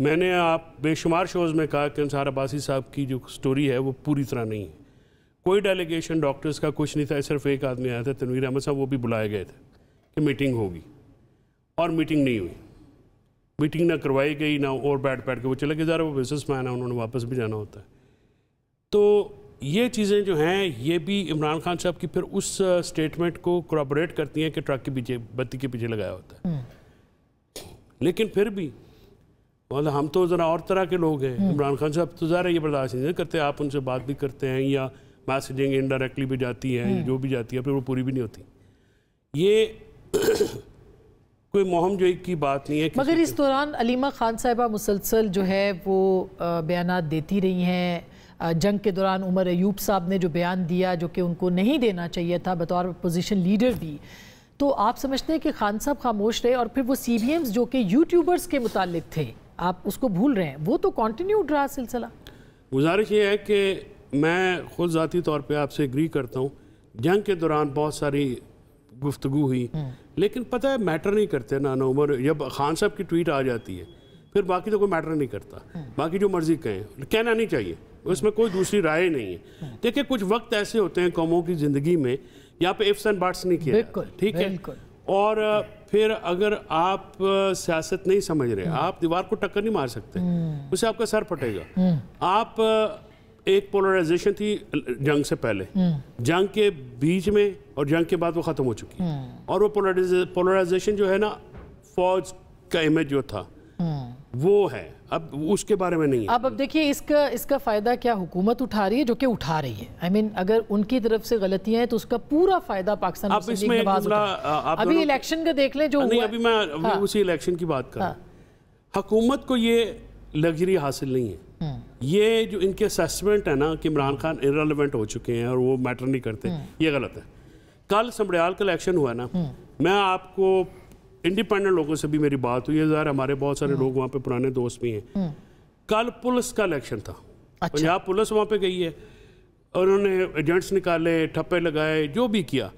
C: मैंने आप बेशुमार शोज़ में कहा कि अंसार अब्बासी साहब की जो स्टोरी है वो पूरी तरह नहीं है। कोई डेलीगेशन डॉक्टर्स का कुछ नहीं था, सिर्फ एक आदमी आया था तनवीर अहमद साहब, वो भी बुलाए गए थे कि मीटिंग होगी और मीटिंग नहीं हुई। मीटिंग ना करवाई गई ना, और बैठ के वो चले गए। ज़रा वो बिजनेसमैन है, उन्होंने वापस भी जाना होता है। तो ये चीज़ें जो हैं ये भी इमरान खान साहब की फिर उस स्टेटमेंट को corroborate करती हैं कि ट्रक के पीछे, बत्ती के पीछे लगाया होता है। लेकिन फिर भी मतलब हम तो ज़रा और तरह के लोग हैं। इमरान खान साहब तो ज़रा ये बर्दाश्त नहीं करते, आप उनसे बात भी करते हैं या मैसेजिंग इनडायरेक्टली भी जाती है, जो भी जाती है फिर वो पूरी भी नहीं होती। ये कोई मोहम जोई की बात नहीं है।
A: मगर इस दौरान अलीमा खान साहिबा मुसलसल जो है वो बयानात देती रही हैं। जंग के दौरान उमर अयूब साहब ने जो बयान दिया, जो कि उनको नहीं देना चाहिए था बतौर अपोजिशन लीडर भी, तो आप समझते हैं कि खान साहब खामोश रहे और फिर वो CBMs जो कि यूट्यूबर्स के मुतालिक थे, आप उसको भूल रहे हैं, वो तो कंटिन्यूड रहा सिलसिला।
C: गुजारिश ये है कि मैं खुद ज़ाती तौर पे आपसे एग्री करता हूँ, जंग के दौरान बहुत सारी गुफ्तगू हुई, लेकिन पता है मैटर नहीं करते ना उमर। जब खान साहब की ट्वीट आ जाती है फिर बाकी तो कोई मैटर नहीं करता, बाकी जो मर्जी कहें, कहना नहीं चाहिए, उसमें कोई दूसरी राय नहीं है। देखिए कुछ वक्त ऐसे होते हैं कौमों की ज़िंदगी में, यहाँ पे इफ्स एंड बट्स नहीं किया, ठीक है। और फिर अगर आप सियासत नहीं समझ रहे, आप दीवार को टक्कर नहीं मार सकते, उससे आपका सर फटेगा। आप एक पोलराइजेशन थी जंग से पहले, जंग के बीच में और जंग के बाद वो ख़त्म हो चुकी है। और वो पोलराइजेशन जो है ना, फौज का इमेज जो था वो है, अब उसके बारे में नहीं है।
A: अब देखिए इसका फ़ायदा क्या हुकूमत उठा रही है, जो कि उठा रही है। I mean, अगर उनकी तरफ से गलतियां हैं तो उसका पूरा फ़ायदा पाकिस्तान अभी इलेक्शन का देख लें जो
C: नहीं, अभी मैं उसी इलेक्शन की बात कर रहा हूँ। हुकूमत को ये लग्जरी हासिल नहीं है। ये जो इनके असेसमेंट है ना कि इमरान खान इररिलेवेंट हो चुके हैं और वो मैटर नहीं करते, ये गलत है। कल समड़ियाल का इलेक्शन हुआ ना, मैं आपको इंडिपेंडेंट लोगों से भी मेरी बात हुई है, ज़रा हमारे बहुत सारे लोग वहाँ पे पुराने दोस्त भी हैं। कल पुलिस का इलेक्शन था, पंजाब पुलिस वहाँ पे गई है, उन्होंने एजेंट्स निकाले, ठप्पे लगाए, जो भी किया।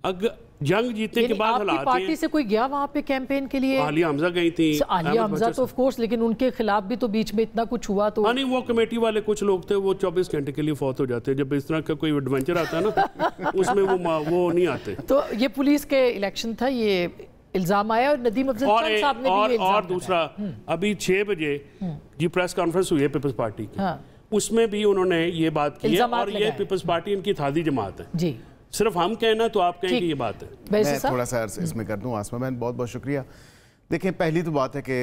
C: अगर जंग जीतने के बाद हालात
A: पार्टी से कोई गया वहाँ पे कैंपेन के लिए?
C: आलिया हमजा गई थी।
A: आलिया हमजा तो ऑफ कोर्स, लेकिन उनके खिलाफ भी तो बीच में इतना कुछ हुआ तो
C: नहीं, वो कमेटी वाले कुछ लोग थे, वो 24 घंटे के लिए फौत हो जाते हैं। जब इस तरह का कोई एडवेंचर आता है ना उसमें वो नहीं आते।
A: तो ये पुलिस के इलेक्शन था, ये इल्जाम आया और नदीम अफजल खान साहब ने भी ये इल्जाम
C: और दूसरा अभी 6 बजे जी प्रेस कॉन्फ्रेंस हुई है पीपल्स पार्टी की, उसमें भी उन्होंने ये बात की है। और ये पीपल्स पार्टी इनकी इत्तेहादी जमात है जी, सिर्फ हम कहना तो आप कहें कि ये बात है।
D: मैं थोड़ा सा इसमें कर दूं। आसमा बहन बहुत बहुत शुक्रिया। देखें, पहली तो बात है कि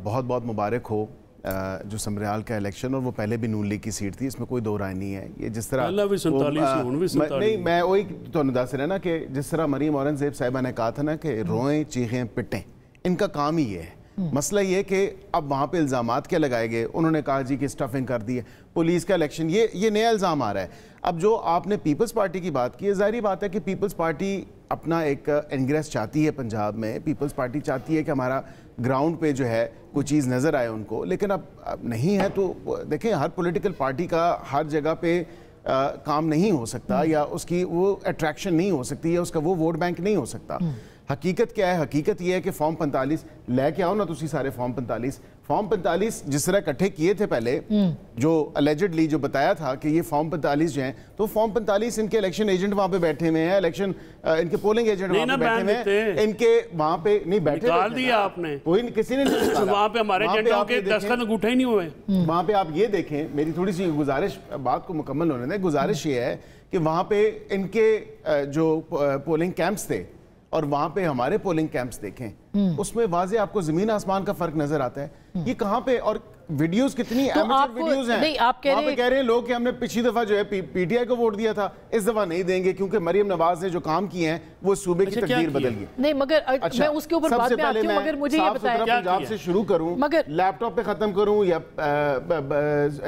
D: बहुत बहुत मुबारक हो जो समरियाल का इलेक्शन, और वो पहले भी नून लीग की सीट थी, इसमें कोई दो राय नहीं है। ये जिस तरह नहीं, मैं वही तो दस रहा ना कि जिस तरह मरीम औरंगजेब साहिबा ने कहा था ना कि रोएं चीखें पिटें, इनका काम ही ये है। मसला ये कि अब वहाँ पे इल्ज़ामात क्या लगाए गए, उन्होंने कहा जी कि स्टफिंग कर दी है, पुलिस का इलेक्शन, ये नया इल्ज़ाम आ रहा है। अब जो आपने पीपल्स पार्टी की बात की है, ज़ाहिर बात है कि पीपल्स पार्टी अपना एक इंग्रेस चाहती है पंजाब में। पीपल्स पार्टी चाहती है कि हमारा ग्राउंड पे जो है कोई चीज़ नज़र आए उनको, लेकिन अब नहीं है। तो देखें, हर पॉलिटिकल पार्टी का हर जगह पे काम नहीं हो सकता, या उसकी वो अट्रैक्शन नहीं हो सकती, या उसका वो वोट बैंक नहीं हो सकता। حقیقت کیا ہے؟ حقیقت یہ ہے کہ فارم 45 لے کے آؤ نا تسی سارے فارم 45 جس طرح اکٹھے کیے تھے پہلے، جو الیجڈلی جو بتایا تھا کہ یہ فارم 45 جو ہیں، تو فارم 45 ان کے الیکشن ایجنٹ وہاں پہ بیٹھے ہوئے ہیں، الیکشن ان کے پولنگ ایجنٹ وہاں پہ بیٹھے ہوئے ہیں، ان کے وہاں پہ نہیں بیٹھے،
C: نکال دیا آپ نے،
D: کوئی کسی نے نہیں نکالا،
C: وہاں پہ ہمارے ایجنٹوں کے دستخط انگوٹھے ہی نہیں ہوئے۔
D: وہاں پہ آپ یہ دیکھیں، میری تھوڑی سی گزارش، بات کو مکمل ہونے دیں، گزارش یہ ہے کہ وہاں پہ ان کے جو پولنگ کیمپس تھے اور وہاں پہ ہمارے پولنگ کیمپس دیکھیں، اس میں واضح آپ کو زمین آسمان کا فرق نظر آتا ہے۔ یہ کہاں پہ، اور ویڈیوز کتنی ایمیچر ویڈیوز ہیں، وہاں پہ کہہ رہے ہیں لوگ کہ ہم نے پچھلی دفعہ جو ہے پی ٹی آئی کو ووٹ دیا تھا، اس دفعہ نہیں دیں گے کیونکہ مریم نواز نے جو کام کیے ہیں وہ صوبے کی تقدیر بدل گئی۔
A: نہیں مگر میں اس کے اوپر بات میں آتی ہوں، مگر مجھے یہ بتایا
D: پنجاب سے شروع کروں، لیپ ٹاپ پہ ختم کروں یا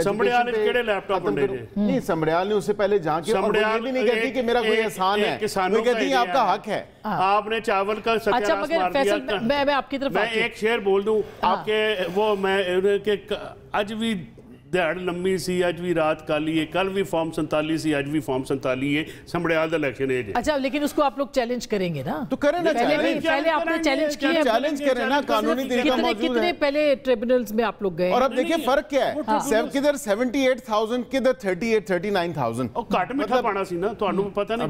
C: سمبڑیال نے کیڑے لیپ ٹاپ ختم کروں؟
D: نہیں، سمبڑیال نے اس سے پہلے جہاں کی، اور یہ بھی نہیں کہتی کہ میرا کوئی احسان ہے، وہ کہتی ہیں آپ کا حق ہے۔
C: آپ نے چاول کا
A: اچھا مگر فیصل میں آپ کی طرف
C: میں ایک شعر بول دوں آپ کے، وہ میں اج بھی دیہڑ لمبی سی، اج بھی رات کالی ہے، کل بھی فارم 47 سی، اج بھی فارم 47 ہے، سمبڑیال دا الیکشن ایج ہے۔
A: اچھا لیکن اس کو آپ لوگ چیلنج کریں گے نا؟
D: تو کریں نا،
A: پہلے آپ نے چیلنج کیا،
D: چیلنج کریں نا، قانونی طریقہ موجود ہے۔
A: کتنے پہلے ٹریبونلز میں آپ لوگ گئے،
D: اور اب دیکھیں فرق کیا ہے، کدھر 78,000 کدھر 39,000۔
C: اور کٹ میٹھا پانا سی نا، تو انہوں پتہ نہیں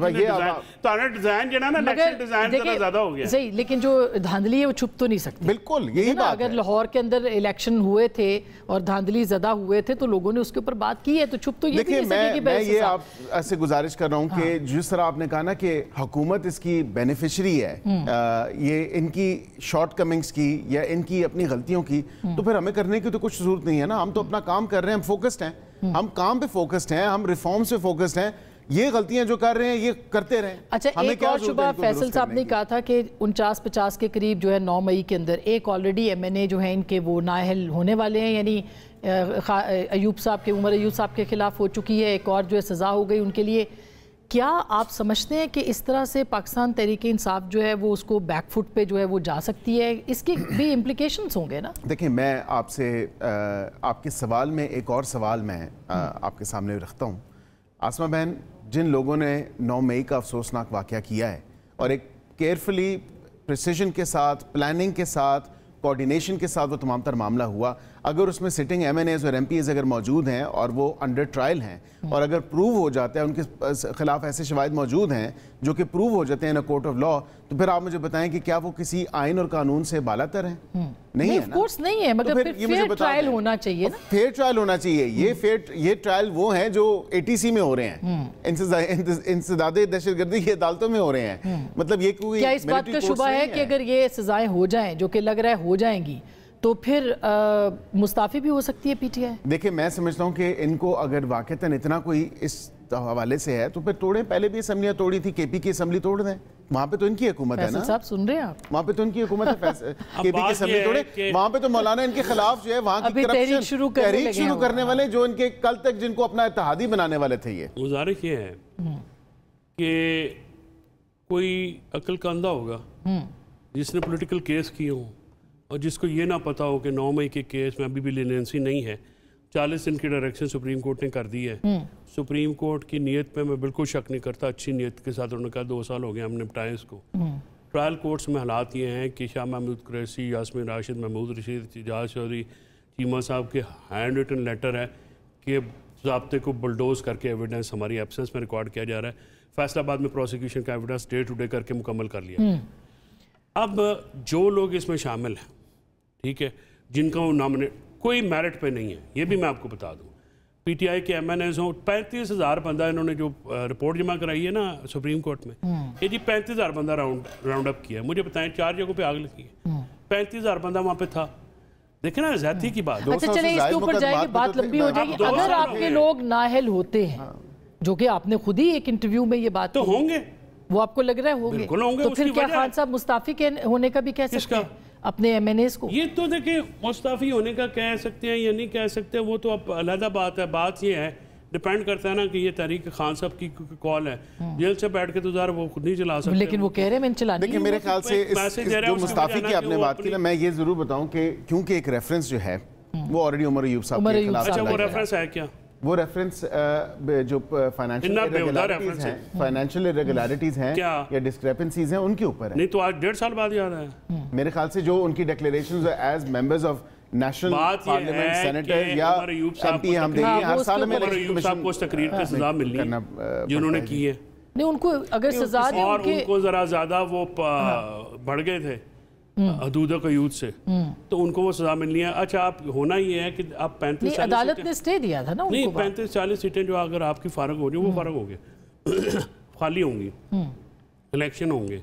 C: تو انہوں ڈیزائن جنا نا الیکشن ڈیزائن ذرا زیادہ ہو گیا۔
A: صحیح، لیکن جو دھاندلی ہے وہ چھپ تو نہیں سکتی۔
D: بالکل یہی بات ہے،
A: اگر لاہور کے اندر الیکشن ہوئے تھے اور دھاندلی زدہ ہوئے تھے تو لوگوں نے اس کے اوپر بات کی ہے، تو چھپ تو یہ نہیں سکے کہ
D: میں یہ آپ سے گزارش کر رہا ہوں کہ جس طرح آپ نے کہا نا کہ حکومت اس کی بینیفیشری ہے، یہ ان کی شارٹ کمنگز کی یا ان کی اپنی غلطیوں کی، تو پھر ہمیں کرنے کی تو کچھ ضرورت نہیں ہے نا، ہم تو اپنا کام کر رہے ہیں، ہم فوکسڈ ہیں، ہم کام پہ فوکسڈ ہیں، ہم ریفارمز پہ فوکسڈ ہیں، یہ غلطیاں جو کر رہے ہیں یہ کرتے رہیں۔
A: اچھا ایک اور شبہ فیصل صاحب نے کہا تھا کہ 49-50 کے قریب جو ہے 9 مئی کے اندر ایک آلریڈی ایم این اے جو ہیں ان کے وہ نااہل ہونے والے ہیں، یعنی ایوب صاحب کے، عمر ایوب صاحب کے خلاف ہو چکی ہے، ایک اور جو ہے سزا ہو گئی ان کے لیے۔ کیا آپ سمجھتے ہیں کہ اس طرح سے پاکستان تحریک انصاف جو ہے وہ اس کو بیک فٹ پہ جو ہے وہ جا سکتی ہے؟ اس کی بھی امپلیکیشنز ہوں گے نا؟
D: دیکھیں میں آپ سے آپ کے سوال میں ایک اور سوال میں آپ کے سامنے رکھتا ہوں۔ آسمہ بہن، جن لوگوں نے 9 مئی کا افسوسناک واقعہ کیا ہے اور ایک کیئرفلی پریسیجن کے ساتھ، پلاننگ کے ساتھ، کوارڈینیشن کے ساتھ وہ تمام تر معاملہ ہوا، اگر اس میں سٹنگ ایم این ایز اور ایم پی ایز اگر موجود ہیں اور وہ انڈر ٹرائل ہیں اور اگر پروو ہو جاتا ہے، ان کے خلاف ایسے شواہد موجود ہیں جو کہ پروو ہو جاتے ہیں ان کورٹ آف لا، تو پھر آپ مجھے بتائیں کہ کیا وہ کسی آئین اور قانون سے بالاتر ہیں؟ نہیں ہے نا،
A: کورس نہیں ہے، مگر پھر فیئر ٹرائل ہونا چاہیے نا،
D: فیئر ٹرائل ہونا چاہیے۔ یہ ٹرائل وہ ہیں جو ATC میں ہو رہے ہیں، انسداد دہشت گردی کی عدالتوں میں ہو رہے ہیں، مطلب یہ کوئی،
A: کیا اس بات کا شبہ ہے کہ اگر یہ سزائیں ہو جائیں جو کہ لگ رہا ہے ہو جائیں گی تو پھر مستعفی بھی ہو سکتی ہے پی ٹی آئی؟ دیکھیں
D: میں سمجھتا ہوں کہ ان کو اگر واقعتاً اتنا کوئی اس حوالے سے ہے تو پھر توڑیں، پہلے بھی اسمبلیاں توڑی تھی، KP کی اسمبلی توڑ دیں، وہاں پہ تو ان کی حکومت ہے نا۔
A: فیصل صاحب سن رہے ہیں آپ؟
D: وہاں پہ تو ان کی حکومت ہے، KP کی اسمبلی توڑیں، وہاں پہ تو مولانا ان کے خلاف جو ہے وہاں کی کرپشن تحریک شروع کرنے والے جو ان کے کل تک جن کو اپنا اتحادی بنانے والے تھے۔ یہ
C: گزارش یہ ہے کہ کوئی عقل کا اندھا ہوگا جس نے پولیٹیکل کیس کیے ہوں اور جس کو یہ نہ پتا ہو کہ 9 مئی کے کیس میں ابھی بھی لینینسی نہیں ہے، 40 دن کی ڈائریکشن سپریم کورٹ نے کر دی ہے۔ سپریم کورٹ کی نیت پہ میں بالکل شک نہیں کرتا، اچھی نیت کے ساتھ انہوں نے کہا 2 سال ہو گئے ہم نپٹائے اس کو۔ ٹرائل کورٹس میں حالات یہ ہیں کہ شاہ محمود قریشی، یاسمین راشد، محمود رشید، اعجاز چودھری، چیمہ صاحب کے ہینڈ ریٹن لیٹر ہے کہ ضابطے کو بلڈوز کر کے ایویڈنس ہماری ایبسنس میں ریکارڈ کیا جا رہا ہے۔ فیصلہ آباد میں پروسیکیوشن کا ایویڈنس ڈے ٹو ڈے کر کے مکمل کر لیا۔ اب جو لوگ اس میں شامل ہیں، ٹھیک ہے، جن کا وہ نامنیٹ کوئی میرٹ پہ نہیں ہے، یہ بھی میں آپ کو بتا دوں، پی ٹی آئی کے ایم این ایز ہوں، 35,000 بندہ انہوں نے جو رپورٹ جمع کرائی ہے نا سپریم کورٹ میں، یہ جی 35,000 بندہ راؤنڈ اپ کیا ہے۔ مجھے بتائیں 4 جگہوں پہ آگ لگی ہے، 35,000 بندہ وہاں پہ تھا۔ دیکھیں نا زیادتی کی بات۔
A: اچھا چلیں اس کے اوپر جائے گی، بات لمبی ہو جائے گی۔ اگر آپ کے لوگ نااہل ہوتے ہیں، جو کہ آپ نے خود ہی ایک انٹرویو میں یہ بات
C: تو ہوں گے،
A: وہ آپ کو لگ رہا ہے ہوں گے، تو پھر کیا خان صاحب مستعفی ہونے کا بھی کہہ سکتے ہیں اپنے ایم این ایز کو؟
C: یہ تو دیکھیں مستعفی ہونے کا کہہ سکتے ہیں یا نہیں کہہ سکتے، وہ تو اب علیحدہ بات ہے۔ بات یہ ہے، ڈیپینڈ کرتا ہے نا کہ یہ تحریک خان صاحب کی کال ہے، جیل سے بیٹھ کے تو ظاہر وہ خود نہیں چلا سکتے،
A: لیکن وہ کہہ رہے ہیں میں چلانے۔
D: دیکھیں میرے خیال سے جو مستعفی کی آپ نے بات کی نا، میں یہ ضرور بتاؤں کہ کیونکہ ایک ریفرنس جو ہے وہ آلریڈی عمر ایوب صاحب کے خلاف،
C: اچھا وہ ریفرنس ہے کیا؟
D: वो रेफरेंस जो फाइनेंशियल इरेगुलरिटीज हैं या डिस्क्रेपेंसीज हैं उनके ऊपर है।
C: नहीं तो आज 1.5 साल बाद याद है
D: मेरे ख्याल से जो उनकी declarations as members of national parliament senator या एमपी हम देखेंगे हर साल में
C: को तकरीर की सजा मिलनी जिन्होंने की है।
A: नहीं उनको अगर सजा दी
C: और उनको जरा ज्यादा वो बढ़ गए थे हदूद का यूथ से तो उनको वो सजा मिलनी है। अच्छा आप होना ये है कि आप 35
A: अदालत ने स्टे दिया था ना उनको।
C: नहीं 35-40 सीटें जो अगर आपकी फारग हो रही वो फारग होंगे खाली होंगी इलेक्शन होंगे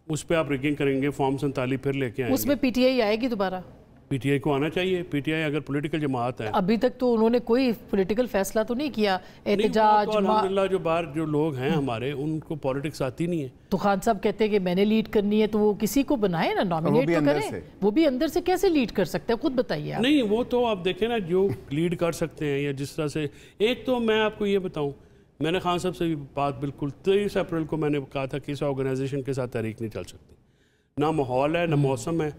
C: उस पर आप रिगिंग करेंगे फॉर्म 47 फिर लेके आएंगे
A: उसमें पीटीआई आएगी दोबारा।
C: पीटीआई को आना चाहिए। पीटीआई अगर पॉलिटिकल जमात है
A: अभी तक तो उन्होंने कोई पॉलिटिकल फैसला तो नहीं किया। एहतजाज
C: तो अल्हम्दुलिल्लाह जो बाहर जो लोग हैं हमारे उनको पॉलिटिक्स आती नहीं है।
A: तो खान साहब कहते हैं कि मैंने लीड करनी है तो वो किसी को बनाए ना नॉमिनेट तो करें। वो भी अंदर से कैसे लीड कर सकते हैं खुद बताइए आप।
C: नहीं वो तो आप देखें ना जो लीड कर सकते हैं या जिस तरह से एक तो मैं आपको ये बताऊं मैंने खान साहब से बात बिल्कुल 23 अप्रैल को मैंने कहा था कि इस ऑर्गेनाइजेशन के साथ तहरीक नहीं चल सकती। ना माहौल है ना मौसम है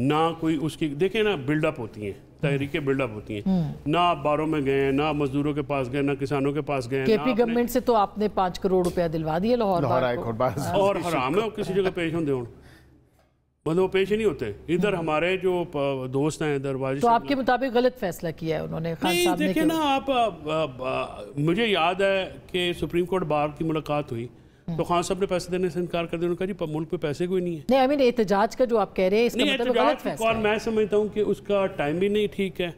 C: ना कोई उसकी देखें ना बिल्डअप होती हैं तहरीकें बिल्डअप होती हैं ना आप बारों में गए ना मजदूरों के पास गए ना किसानों के पास गए।
A: केपी गवर्नमेंट से तो आपने 5 करोड़ रुपया दिलवा दिए लाहौर
C: और हराम है किसी जगह पेश होते हो मतलब वो पेश ही नहीं होते। इधर हमारे जो दोस्त हैं दरवाजे
A: तो आपके मुताबिक गलत फैसला किया है उन्होंने खान साहब ने।
C: देखिए ना आप मुझे याद है कि सुप्रीम कोर्ट बार की मुलाकात हुई तो खान साहब ने पैसे देने से इनकार कर दिया। उन्होंने कहा जी मुल्क पे पैसे कोई नहीं है।
A: नहीं आई मीन एहतजाज का जो आप कह रहे हैं इसका मतलब गलत फैसला है।
C: और मैं समझता हूँ कि उसका टाइम भी नहीं ठीक है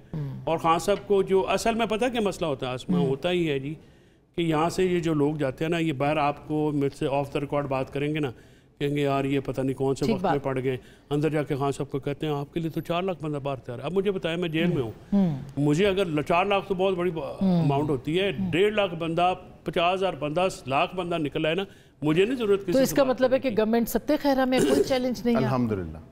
C: और खान साहब को जो असल में पता क्या मसला होता है आसमा होता ही है जी कि यहाँ से ये जो लोग जाते हैं ना ये बाहर आपको मुझसे ऑफ द रिकॉर्ड बात करेंगे ना कहेंगे यार ये पता नहीं कौन से वक्त में पड़ गए अंदर जाके खान साहब को कहते हैं आपके लिए तो 4 लाख बंदा बाहर तैयार है। अब मुझे बताया मैं जेल में हूँ मुझे अगर 4 लाख तो बहुत बड़ी अमाउंट होती है 1.5 लाख बंदा 50,000 बंदा लाख बंदा निकला है ना मुझे नहीं जरूरत।
A: तो इसका मतलब है कि गवर्नमेंट सत्ते खैरा में कोई चैलेंज नहीं है।
D: अल्हम्दुलिल्लाह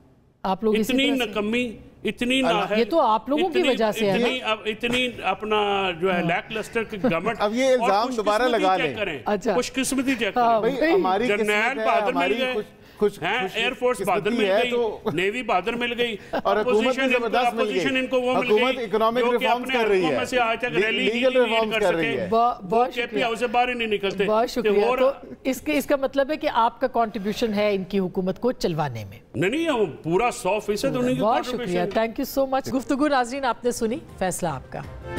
A: आप लोग
C: इतनी नकम्मी इतनी ना है
A: ये तो आप लोगों की वजह से है
C: इतनी अपना जो है लैक लस्टर की गवर्नमेंट
D: अब ये इल्जाम दोबारा लगा लें।
A: अच्छा
C: खुशकिस्मती चेक करें।
D: हमारी
C: जर्नैल बहादुर मिल गए एयरफोर्स बहादुर मिल गई नेवी बहादुर मिल गई
D: और अपोजिशन
C: इनको वो मिल गई
D: इकोनॉमिक रिफॉर्म्स कर रही है
C: से आज तक रैली
D: लीगल रिफॉर्म्स कर रही है।
A: बहुत
C: शुक्रिया हाउस से बाहर ही नहीं निकलते।
A: बहुत शुक्रिया। तो इसका मतलब है कि आपका कंट्रीब्यूशन है इनकी हुकूमत को चलवाने में।
C: नहीं पूरा 100% उन्हीं की।
A: बहुत शुक्रिया थैंक यू सो मच। गुफ्तगू नाज़रीन आपने सुनी फैसला आपका।